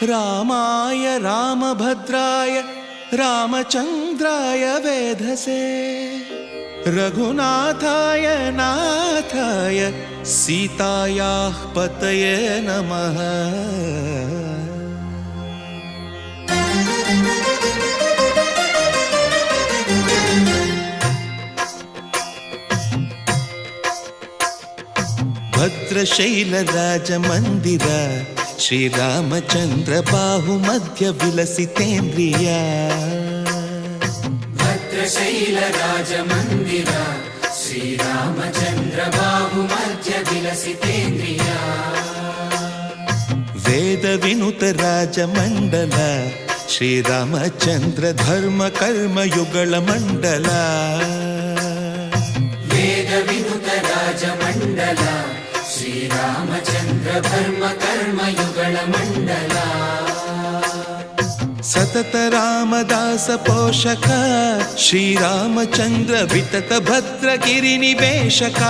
रामाय रामभद्राय रामचन्द्राय वेधसे रघुनाथाय नाथाय सीतायाः पतये नमः। भद्रशैलराजमन्दिर श्रीरामचन्द्र बाहुमध्य विलसितेन्द्रिया। भद्रशैलराजमन्दिर श्रीरामचन्द्र बाहुमध्य विलसितेन्द्रिया। वेदविनुत राजमण्डल श्रीरामचन्द्र धर्म कर्म युगल मण्डल। वेदविनुत राजमण्डल श्रीरामचन्द्र धर्म कर्म युगल मण्डल। सतत रामदास पोषक श्रीरामचन्द्र वितत भद्रगिरि निवेशक।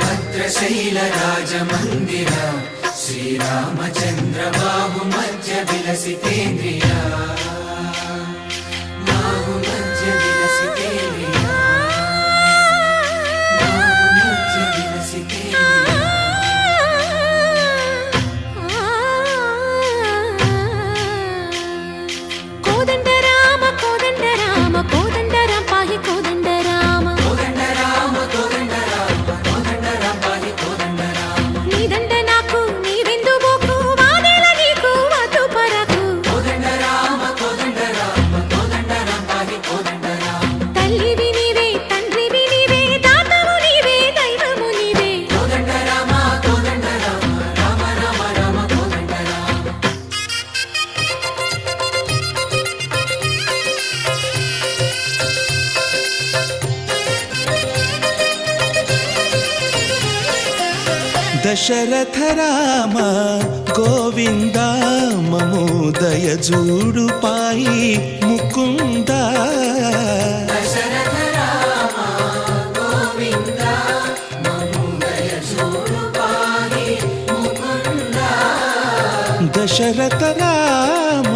भद्रशैल राजमन्दिर श्रीरामचन्द्र बाहुमध्य विलसितेन्द्रिया। बाहुमध्य विलसितेन्द्रिया। बाहुमध्य विलसितेन्द्रिया। कोदंड राम पाहि कोदंड राम। कोदंड राम पाहि कोदंड राम। नी दंड नाकु नी विंदु बोकु वादेल नीकु वतु परकु। कोदंड राम पाहि कोदंड राम। तल्लिवि नीवे तंड्रिवि नीवे दातवु नीवे दैवमु नीवे। कोदंड राम राम राम राम कोदंड राम। दशरथ राम गोविंद ममोदय जूडु पाहि मुकुंद। दशरथ राम गोविंद ममोदय जूडु पाहि मुकुंद। दशरथ राम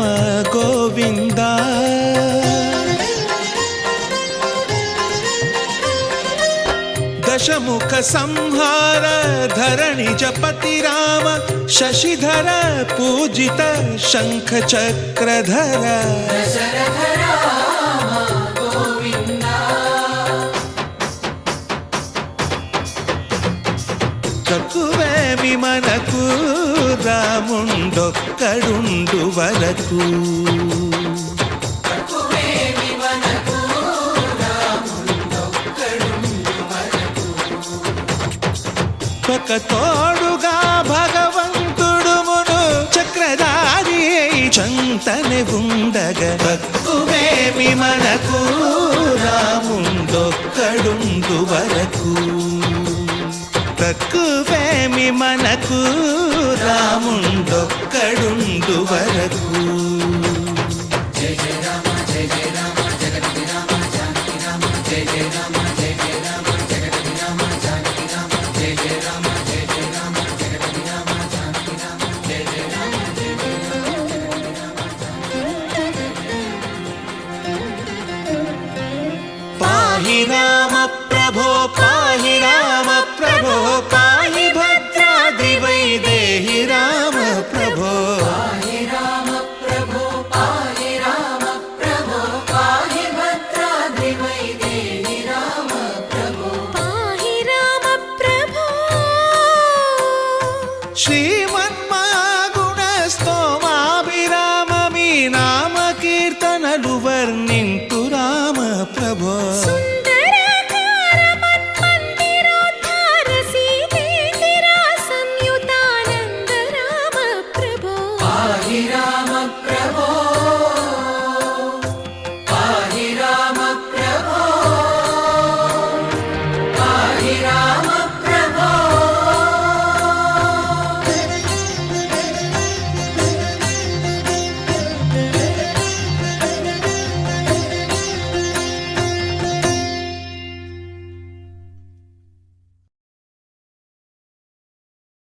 गोविंद दशमुख संहार धरणि जपति राम शशिधर पूजित शंख चक्रधर। दशरथ राम गोविंद। తక్కువే విమనకు రాముండొక్కడుండు వరకు। ఒక తోడుగా భగవంతుడు మును చక్రధారి చంతనే ఉండగా తక్కువేమి మనకు రాముండొక్కడుండు వరకు। తక్కువేమి మనకు రాముండొక్కడుండు వరకు। జయ జయ రామ జయ జయ రామ జగతి రామ జానకి రామ జయ జయ రామ జయ జయ రామ జగతి రామ జానకి రామ జయ జయ రామ జయ జయ రామ జగతి రామ జానకి రామ జయ జయ రామ జయ జయ రామ। పాహి రామ ప్రభో పాహి రామ ప్రభో పాహి భద్రాద్రి వైదేహి రామ ప్రభో। పాహి రామ ప్రభో పాహి రామ ప్రభో పాహి భద్రాద్రి వైదేహి రామ ప్రభో। पाहि राम प्रभो। శ్రీ